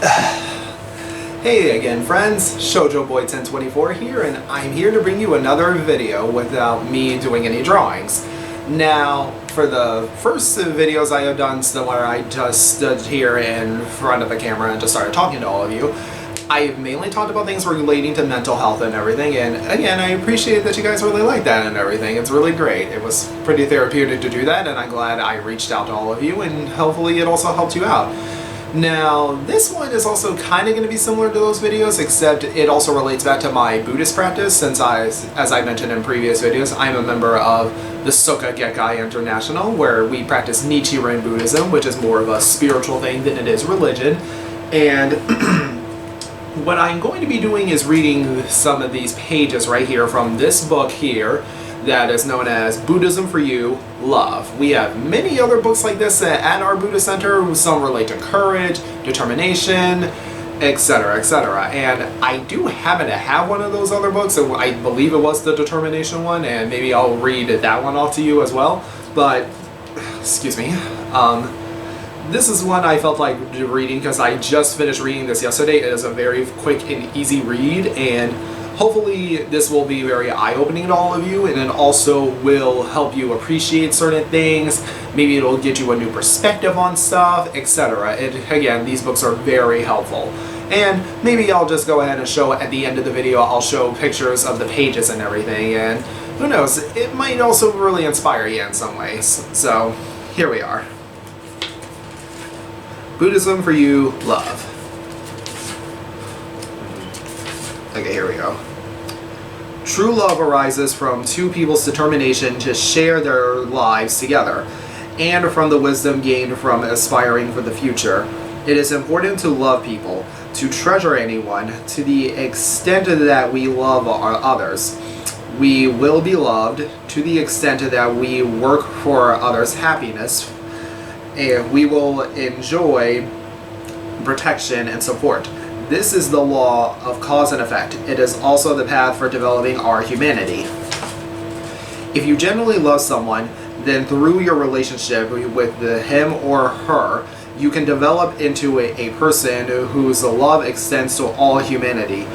Hey again friends, ShojoBoy1024 here, and I'm here to bring you another video without me doing any drawings. Now, for the first videos I have done where I just stood here in front of the camera and just started talking to all of you, I've mainly talked about things relating to mental health and everything, and again, I appreciate that you guys really like that and everything. It's really great. It was pretty therapeutic to do that, and I'm glad I reached out to all of you, and hopefully it also helped you out. Now, this one is also kind of going to be similar to those videos, except it also relates back to my Buddhist practice, since as I mentioned in previous videos, I'm a member of the Soka Gakkai International, where we practice Nichiren Buddhism, which is more of a spiritual thing than it is religion. And what I'm going to be doing is reading some of these pages right here from this book here, that is known as Buddhism For You Love. We have many other books like this at our Buddhist Center. Some relate to courage, determination, etc., etc. And I do happen to have one of those other books. I believe it was the determination one, and maybe I'll read that one off to you as well. But, excuse me, this is one I felt like reading because I just finished reading this yesterday. It is a very quick and easy read, and hopefully this will be very eye-opening to all of you, and it also will help you appreciate certain things. Maybe it'll get you a new perspective on stuff, etc. Again, these books are very helpful. And maybe I'll just go ahead and show at the end of the video, I'll show pictures of the pages and everything, and who knows, it might also really inspire you in some ways. So, here we are. Buddhism For You Love. Okay, here we go. True love arises from two people's determination to share their lives together, and from the wisdom gained from aspiring for the future. It is important to love people, to treasure anyone, to the extent that we love our others. We will be loved to the extent that we work for others' happiness, and we will enjoy protection and support. This is the law of cause and effect. It is also the path for developing our humanity. If you genuinely love someone, then through your relationship with him or her, you can develop into a person whose love extends to all humanity.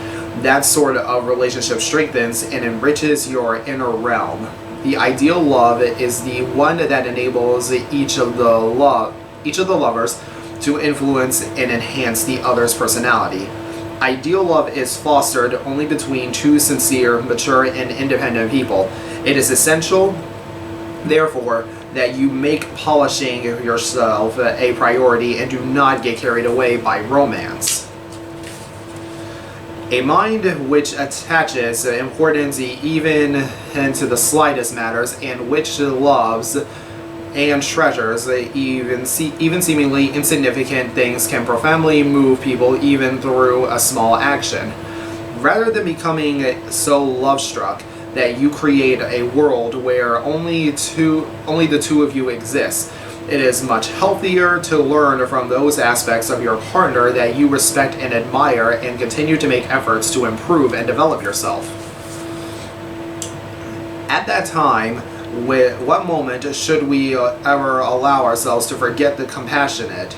That sort of relationship strengthens and enriches your inner realm. The ideal love is the one that enables each of the lovers to influence and enhance the other's personality. Ideal love is fostered only between two sincere, mature, and independent people. It is essential, therefore, that you make polishing yourself a priority and do not get carried away by romance. A mind which attaches importance even into the slightest matters, and which loves and treasures even seemingly insignificant things, can profoundly move people even through a small action. Rather than becoming so love-struck that you create a world where only the two of you exist, it is much healthier to learn from those aspects of your partner that you respect and admire, and continue to make efforts to improve and develop yourself. At that time, what moment should we ever allow ourselves to forget the compassionate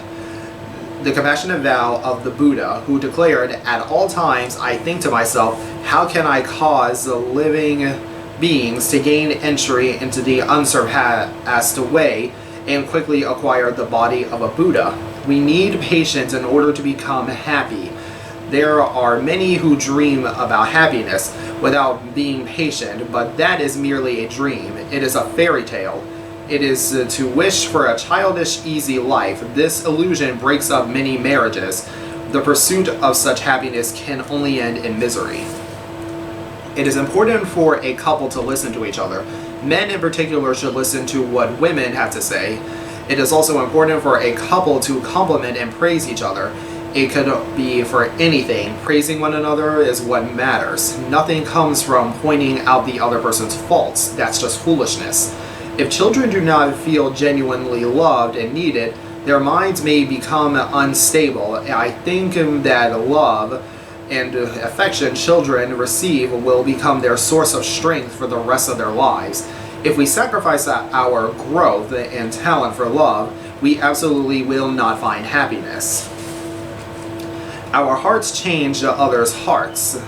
vow of the Buddha, who declared, "At all times I think to myself, how can I cause the living beings to gain entry into the unsurpassed way and quickly acquire the body of a Buddha? We need patience in order to become happy. There are many who dream about happiness without being patient, but that is merely a dream. It is a fairy tale. It is to wish for a childish, easy life. This illusion breaks up many marriages. The pursuit of such happiness can only end in misery." It is important for a couple to listen to each other. Men in particular should listen to what women have to say. It is also important for a couple to compliment and praise each other. It could be for anything. Praising one another is what matters. Nothing comes from pointing out the other person's faults. That's just foolishness. If children do not feel genuinely loved and needed, their minds may become unstable. I think that love and affection children receive will become their source of strength for the rest of their lives. If we sacrifice our growth and talent for love, we absolutely will not find happiness. Our hearts change others' hearts.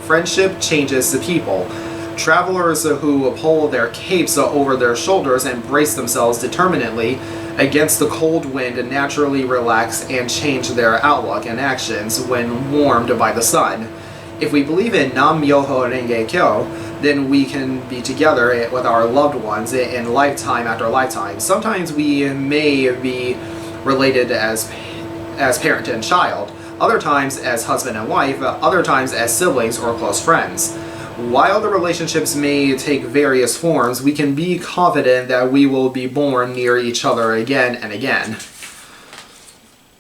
Friendship changes the people. Travelers who pull their capes over their shoulders and brace themselves determinedly against the cold wind naturally relax and change their outlook and actions when warmed by the sun. If we believe in Nam Myoho Renge Kyo, then we can be together with our loved ones in lifetime after lifetime. Sometimes we may be related as parent and child, other times as husband and wife, other times as siblings or close friends. While the relationships may take various forms, we can be confident that we will be born near each other again and again.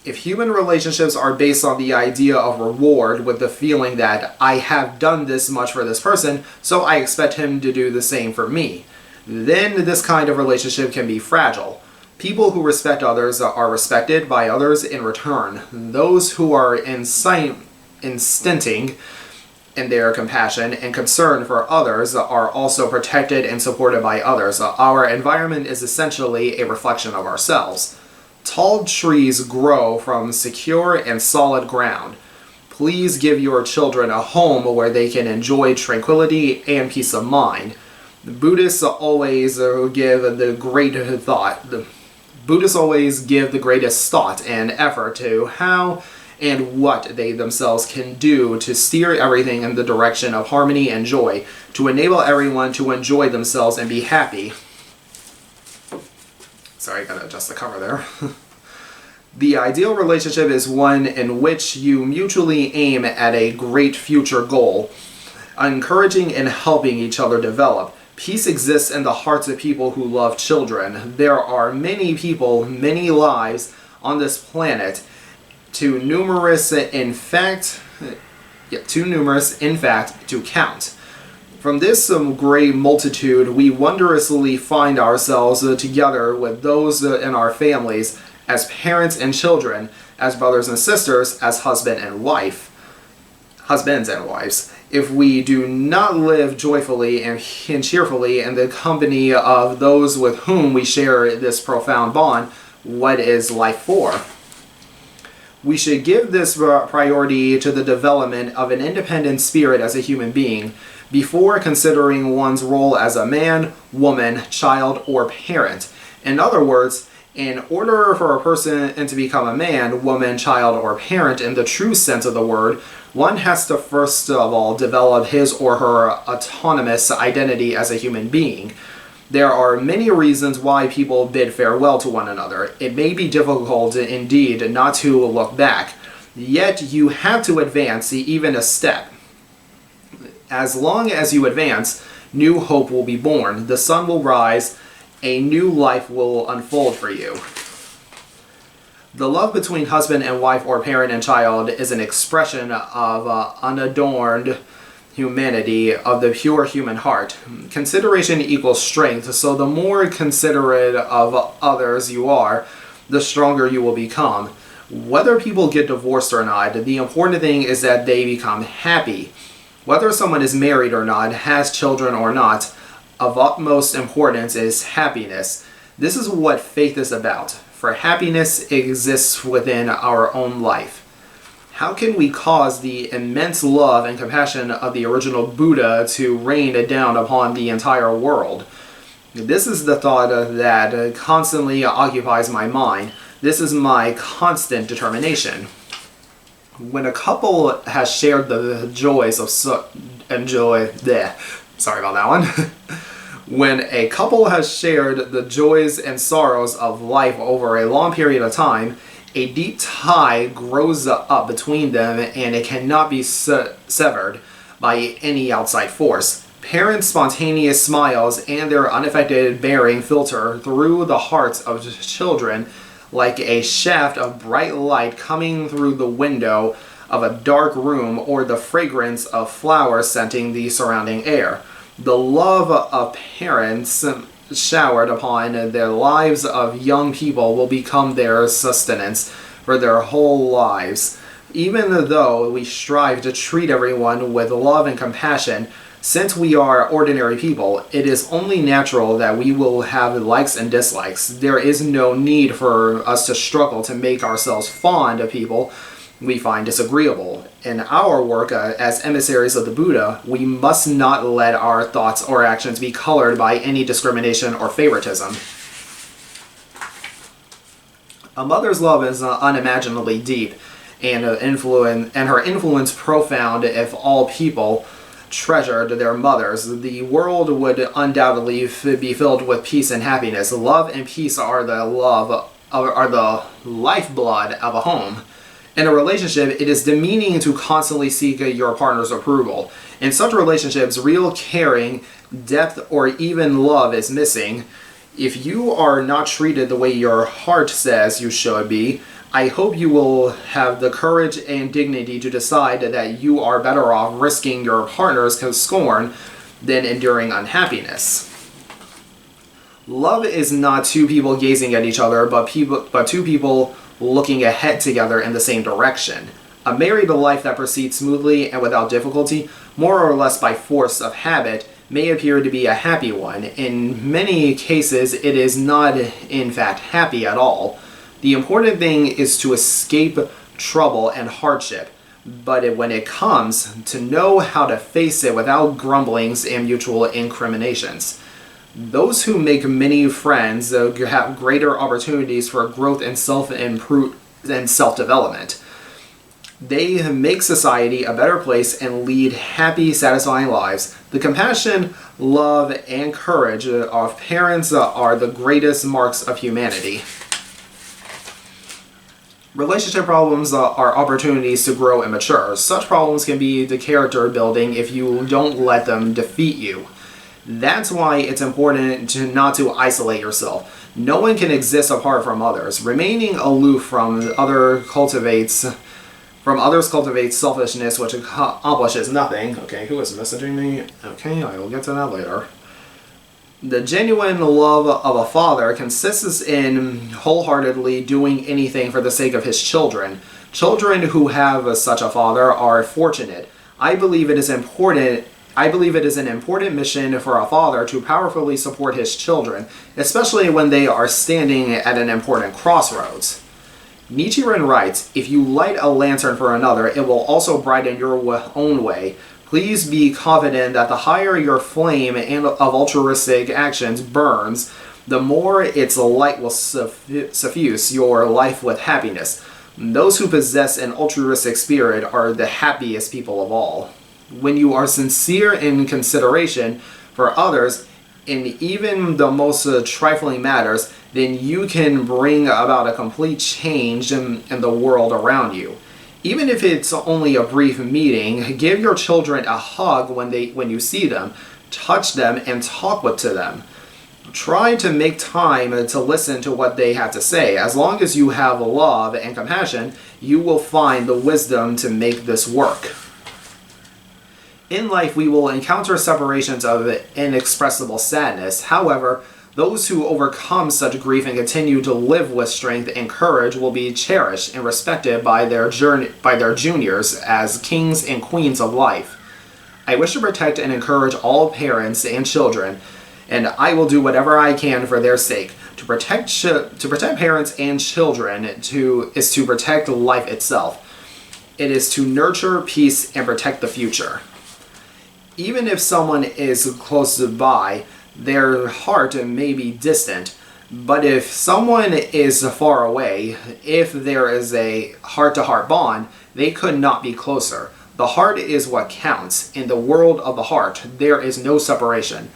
If human relationships are based on the idea of reward with the feeling that I have done this much for this person, so I expect him to do the same for me, then this kind of relationship can be fragile. People who respect others are respected by others in return. Those who are instinting in their compassion and concern for others are also protected and supported by others. Our environment is essentially a reflection of ourselves. Tall trees grow from secure and solid ground. Please give your children a home where they can enjoy tranquility and peace of mind. The Buddhists always give the greatest thought and effort to how and what they themselves can do to steer everything in the direction of harmony and joy, to enable everyone to enjoy themselves and be happy. Sorry, I gotta adjust the cover there. The ideal relationship is one in which you mutually aim at a great future goal, encouraging and helping each other develop. Peace exists in the hearts of people who love children. There are many people, many lives on this planet, too numerous in fact to count. From this great multitude, we wondrously find ourselves together with those in our families, as parents and children, as brothers and sisters, as husbands and wives. If we do not live joyfully and cheerfully in the company of those with whom we share this profound bond, what is life for? We should give this priority to the development of an independent spirit as a human being, before considering one's role as a man, woman, child, or parent. In other words, in order for a person to become a man, woman, child, or parent in the true sense of the word, one has to first of all develop his or her autonomous identity as a human being. There are many reasons why people bid farewell to one another. It may be difficult indeed not to look back, yet you have to advance even a step. As long as you advance, new hope will be born, the sun will rise, a new life will unfold for you. The love between husband and wife or parent and child is an expression of unadorned humanity of the pure human heart. Consideration equals strength, so the more considerate of others you are, the stronger you will become. Whether people get divorced or not, the important thing is that they become happy. Whether someone is married or not, has children or not, of utmost importance is happiness. This is what faith is about, for happiness exists within our own life. How can we cause the immense love and compassion of the original Buddha to rain down upon the entire world? This is the thought that constantly occupies my mind. This is my constant determination. When a couple has shared the joys of sorry about that one. When a couple has shared the joys and sorrows of life over a long period of time, a deep tie grows up between them and it cannot be severed by any outside force. Parents' spontaneous smiles and their unaffected bearing filter through the hearts of children like a shaft of bright light coming through the window of a dark room, or the fragrance of flowers scenting the surrounding air. The love of parents showered upon the lives of young people will become their sustenance for their whole lives. Even though we strive to treat everyone with love and compassion, since we are ordinary people, it is only natural that we will have likes and dislikes. There is no need for us to struggle to make ourselves fond of people we find disagreeable. In our work as emissaries of the Buddha, we must not let our thoughts or actions be colored by any discrimination or favoritism. A mother's love is unimaginably deep, and her influence profound. If all people treasured their mothers, the world would undoubtedly be filled with peace and happiness. Love and peace are the lifeblood of a home. In a relationship, it is demeaning to constantly seek your partner's approval. In such relationships, real caring, depth, or even love is missing. If you are not treated the way your heart says you should be, I hope you will have the courage and dignity to decide that you are better off risking your partner's scorn than enduring unhappiness. Love is not two people gazing at each other, but two people looking ahead together in the same direction. A married life that proceeds smoothly and without difficulty, more or less by force of habit, may appear to be a happy one. In many cases, it is not, in fact, happy at all. The important thing is to escape trouble and hardship, but when it comes, to know how to face it without grumblings and mutual incriminations. Those who make many friends have greater opportunities for growth and self-development. They make society a better place and lead happy, satisfying lives. The compassion, love, and courage of parents are the greatest marks of humanity. Relationship problems are opportunities to grow and mature. Such problems can be the character building if you don't let them defeat you. That's why it's important not to isolate yourself. No one can exist apart from others. Remaining aloof from others cultivates selfishness, which accomplishes nothing. Okay, who is messaging me? Okay, I will get to that later. The genuine love of a father consists in wholeheartedly doing anything for the sake of his children. Children who have such a father are fortunate. I believe it is an important mission for a father to powerfully support his children, especially when they are standing at an important crossroads. Nichiren writes, "If you light a lantern for another, it will also brighten your own way. Please be confident that the higher your flame of altruistic actions burns, the more its light will suffuse your life with happiness. Those who possess an altruistic spirit are the happiest people of all. When you are sincere in consideration for others, in even the most trifling matters, then you can bring about a complete change in the world around you. Even if it's only a brief meeting, give your children a hug when you see them, touch them, and talk to them. Try to make time to listen to what they have to say. As long as you have love and compassion, you will find the wisdom to make this work." In life, we will encounter separations of inexpressible sadness. However, those who overcome such grief and continue to live with strength and courage will be cherished and respected by their juniors as kings and queens of life. I wish to protect and encourage all parents and children, and I will do whatever I can for their sake. To protect parents and children is to protect life itself. It is to nurture peace and protect the future. Even if someone is close by, their heart may be distant, but if someone is far away, if there is a heart-to-heart bond, they could not be closer. The heart is what counts. In the world of the heart, there is no separation.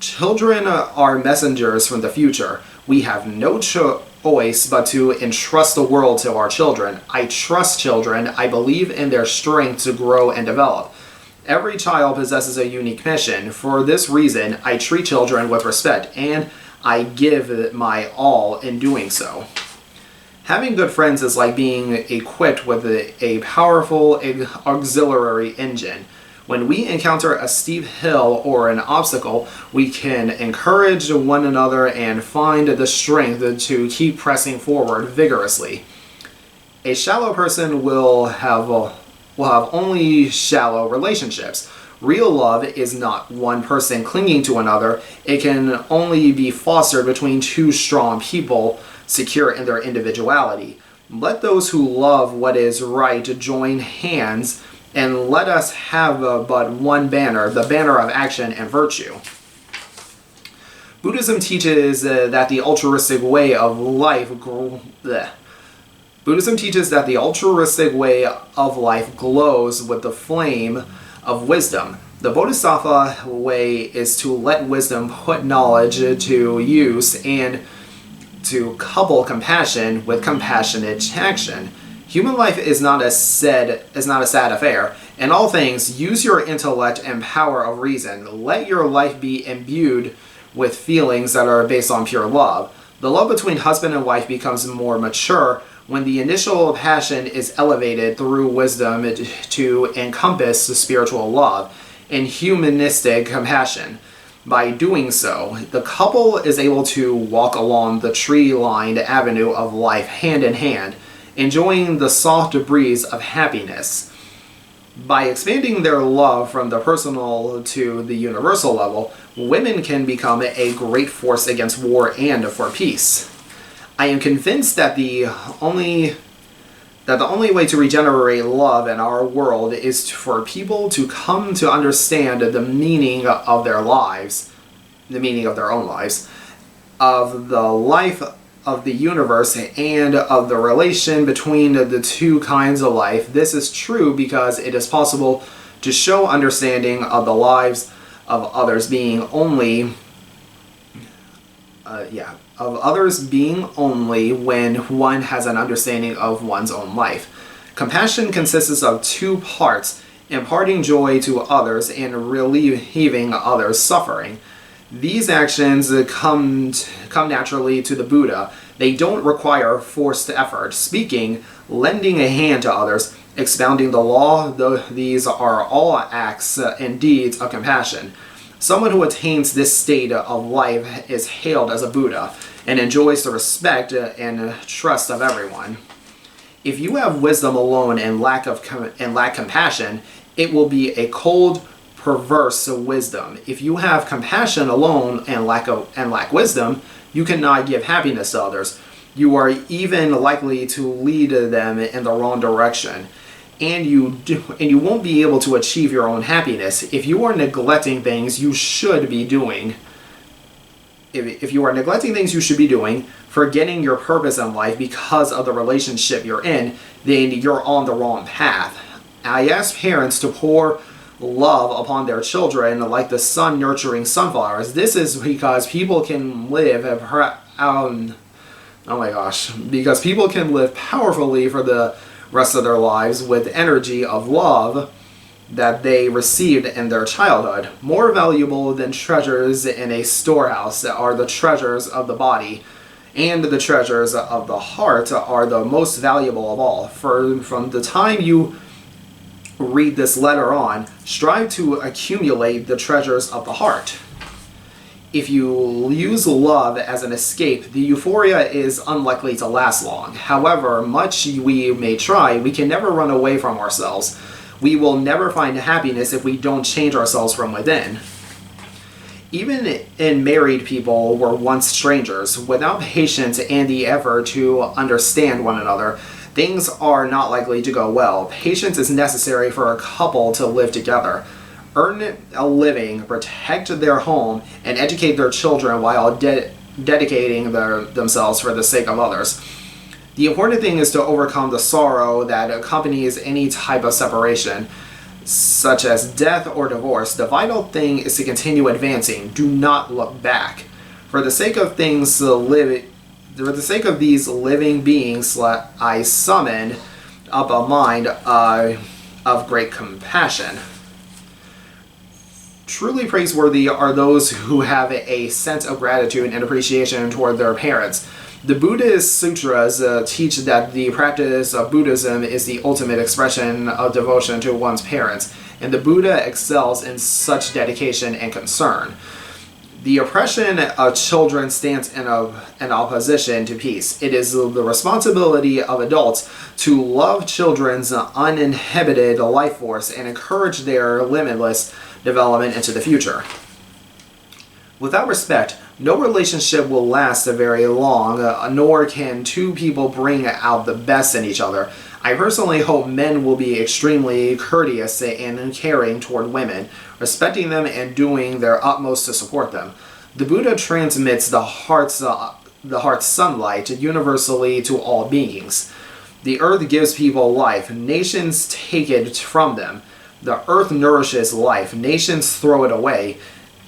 Children are messengers from the future. We have no choice but to entrust the world to our children. I trust children. I believe in their strength to grow and develop. Every child possesses a unique mission. For this reason, I treat children with respect, and I give my all in doing so. Having good friends is like being equipped with a powerful auxiliary engine. When we encounter a steep hill or an obstacle, we can encourage one another and find the strength to keep pressing forward vigorously. A shallow person will have only shallow relationships. Real love is not one person clinging to another. It can only be fostered between two strong people, secure in their individuality. Let those who love what is right join hands, and let us have but one banner, the banner of action and virtue. Buddhism teaches that the altruistic way of life Buddhism teaches that the altruistic way of life glows with the flame of wisdom. The Bodhisattva way is to let wisdom put knowledge to use and to couple compassion with compassionate action. Human life is not a sad affair. In all things, use your intellect and power of reason. Let your life be imbued with feelings that are based on pure love. The love between husband and wife becomes more mature when the initial passion is elevated through wisdom to encompass the spiritual love and humanistic compassion. By doing so, the couple is able to walk along the tree-lined avenue of life hand in hand, enjoying the soft breeze of happiness. By expanding their love from the personal to the universal level, women can become a great force against war and for peace. I am convinced that the only way to regenerate love in our world is for people to come to understand the meaning of their lives, the meaning of their own lives, of the life of the universe, and of the relation between the two kinds of life. This is true because it is possible to show understanding of the lives of others being only when one has an understanding of one's own life. Compassion consists of two parts: imparting joy to others and relieving others' suffering. These actions come naturally to the Buddha. They don't require forced effort. Speaking, lending a hand to others, expounding the law, these are all acts and deeds of compassion. Someone who attains this state of life is hailed as a Buddha and enjoys the respect and trust of everyone. If you have wisdom alone and lack compassion, it will be a cold, perverse wisdom. If you have compassion alone and lack wisdom, you cannot give happiness to others. You are even likely to lead them in the wrong direction, and you won't be able to achieve your own happiness if you are neglecting things you should be doing. If you are neglecting things you should be doing, forgetting your purpose in life because of the relationship you're in, then you're on the wrong path. I ask parents to pour love upon their children like the sun nurturing sunflowers. This is because people can live because people can live powerfully for the rest of their lives with energy of love that they received in their childhood. More valuable than treasures in a storehouse are the treasures of the body, and the treasures of the heart are the most valuable of all. From the time you read this letter on, strive to accumulate the treasures of the heart. If you use love as an escape, the euphoria is unlikely to last long. However much we may try, we can never run away from ourselves. We will never find happiness if we don't change ourselves from within. Even married people were once strangers. Without patience and the effort to understand one another, things are not likely to go well. Patience is necessary for a couple to live together. Earn a living, protect their home, and educate their children while dedicating themselves for the sake of others. The important thing is to overcome the sorrow that accompanies any type of separation, such as death or divorce. The vital thing is to continue advancing. Do not look back. For the sake of these living beings, I summon up a mind of great compassion. Truly praiseworthy are those who have a sense of gratitude and appreciation toward their parents. The Buddhist sutras teach that the practice of Buddhism is the ultimate expression of devotion to one's parents, and the Buddha excels in such dedication and concern. The oppression of children stands in opposition to peace. It is the responsibility of adults to love children's uninhibited life force and encourage their limitless development into the future. Without respect, no relationship will last very long, nor can two people bring out the best in each other. I personally hope men will be extremely courteous and caring toward women, respecting them and doing their utmost to support them. The Buddha transmits the heart's sunlight universally to all beings. The earth gives people life, nations take it from them. The earth nourishes life, nations throw it away.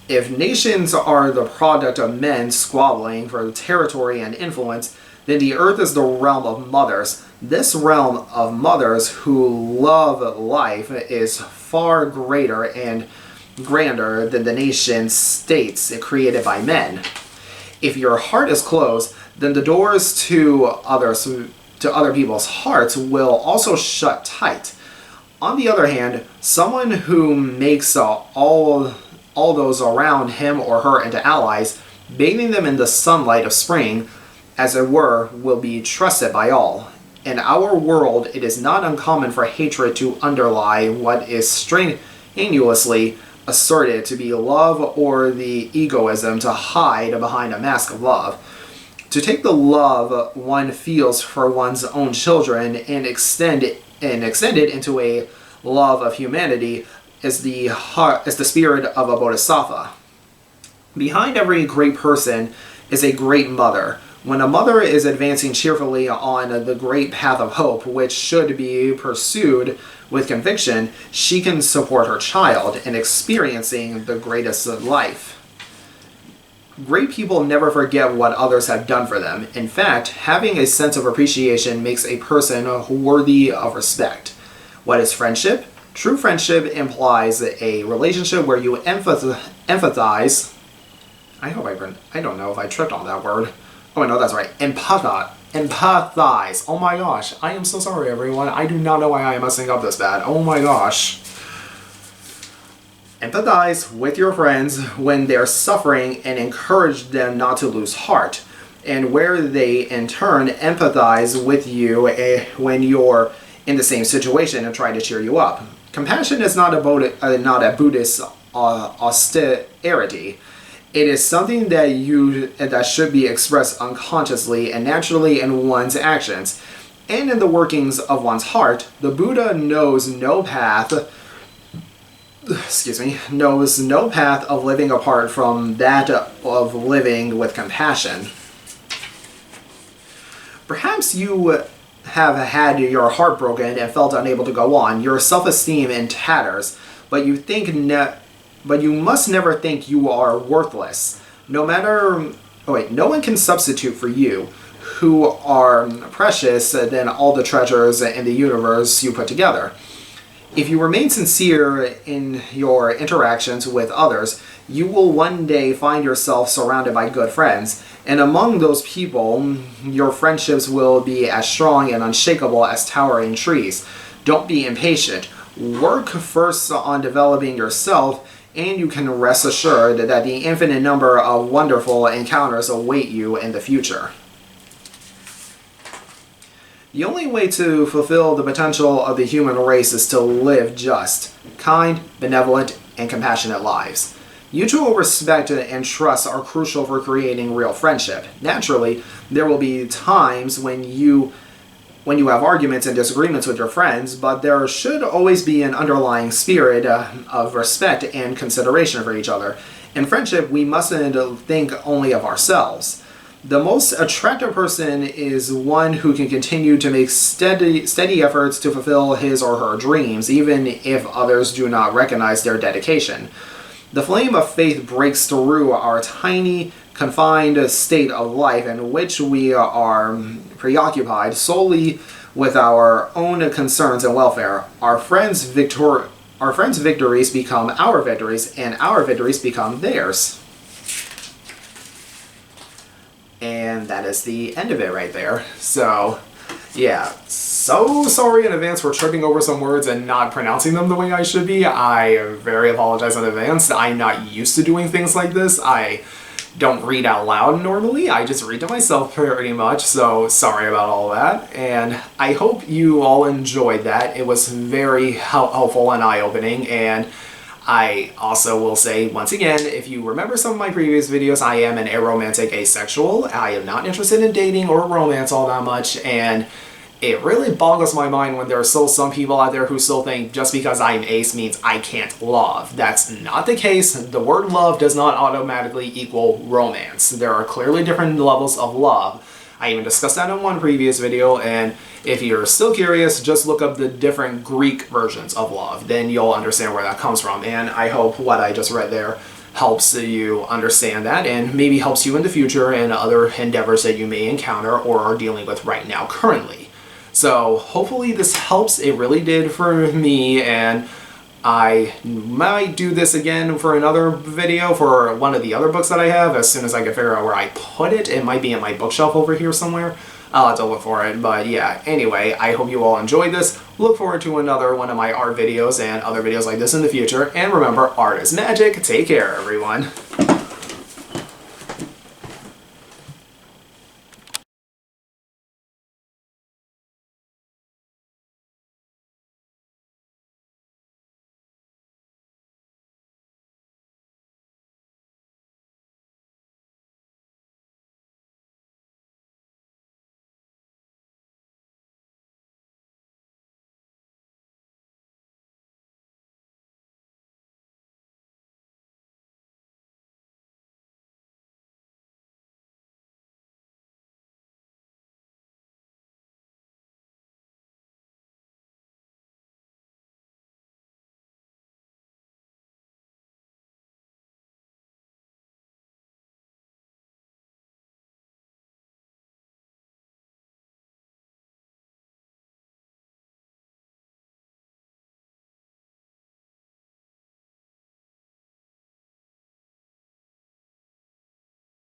If nations are the product of men squabbling for territory and influence, then the earth is the realm of mothers. This realm of mothers who love life is far greater and grander than the nation states created by men. If your heart is closed, then the doors to other people's hearts will also shut tight. On the other hand, someone who makes all those around him or her into allies, bathing them in the sunlight of spring, as it were, will be trusted by all. In our world, it is not uncommon for hatred to underlie what is strenuously asserted to be love, or the egoism to hide behind a mask of love. To take the love one feels for one's own children and extend it into a love of humanity is the spirit of a bodhisattva. Behind every great person is a great mother. When a mother is advancing cheerfully on the great path of hope, which should be pursued with conviction, she can support her child in experiencing the greatest life. Great people never forget what others have done for them. In fact, having a sense of appreciation makes a person worthy of respect. What is friendship? True friendship implies a relationship where you empathize. I don't know if I tripped on that word. Oh, no, that's right. Empathize. Oh my gosh. I am so sorry, everyone. I do not know why I am messing up this bad. Oh my gosh. Empathize with your friends when they're suffering and encourage them not to lose heart. And where they, in turn, empathize with you when you're in the same situation and try to cheer you up. Compassion is not a Buddhist austerity. It is something that should be expressed unconsciously and naturally in one's actions. And in the workings of one's heart, the Buddha knows no path of living apart from that of living with compassion. Perhaps you have had your heart broken and felt unable to go on, your self-esteem in tatters, but you must never think you are worthless. No one can substitute for you, who are precious than all the treasures in the universe you put together. If you remain sincere in your interactions with others, you will one day find yourself surrounded by good friends, and among those people, your friendships will be as strong and unshakable as towering trees. Don't be impatient. Work first on developing yourself, and you can rest assured that the infinite number of wonderful encounters await you in the future. The only way to fulfill the potential of the human race is to live just, kind, benevolent, and compassionate lives. Mutual respect and trust are crucial for creating real friendship. Naturally, there will be times when you have arguments and disagreements with your friends, but there should always be an underlying spirit of respect and consideration for each other. In friendship, we mustn't think only of ourselves. The most attractive person is one who can continue to make steady efforts to fulfill his or her dreams, even if others do not recognize their dedication. The flame of faith breaks through our tiny, confined state of life in which we are preoccupied solely with our own concerns and welfare. Our friends' victories become our victories, and our victories become theirs. And that is the end of it right there. So, yeah. So sorry in advance for tripping over some words and not pronouncing them the way I should be. I very apologize in advance. I'm not used to doing things like this. I don't read out loud normally. I just read to myself pretty much. So sorry about all that. And I hope you all enjoyed that. It was very helpful and eye-opening. And I also will say, once again, if you remember some of my previous videos, I am an aromantic asexual. I am not interested in dating or romance all that much, and it really boggles my mind when there are still some people out there who still think just because I'm ace means I can't love. That's not the case. The word love does not automatically equal romance. There are clearly different levels of love. I even discussed that in one previous video, and if you're still curious, just look up the different Greek versions of love. Then you'll understand where that comes from, and I hope what I just read there helps you understand that and maybe helps you in the future and other endeavors that you may encounter or are dealing with right now currently. So hopefully this helps. It really did for me, and I might do this again for another video for one of the other books that I have as soon as I can figure out where I put it. It might be in my bookshelf over here somewhere. I'll have to look for it, but yeah, anyway, I hope you all enjoyed this. Look forward to another one of my art videos and other videos like this in the future, and remember, art is magic. Take care, everyone.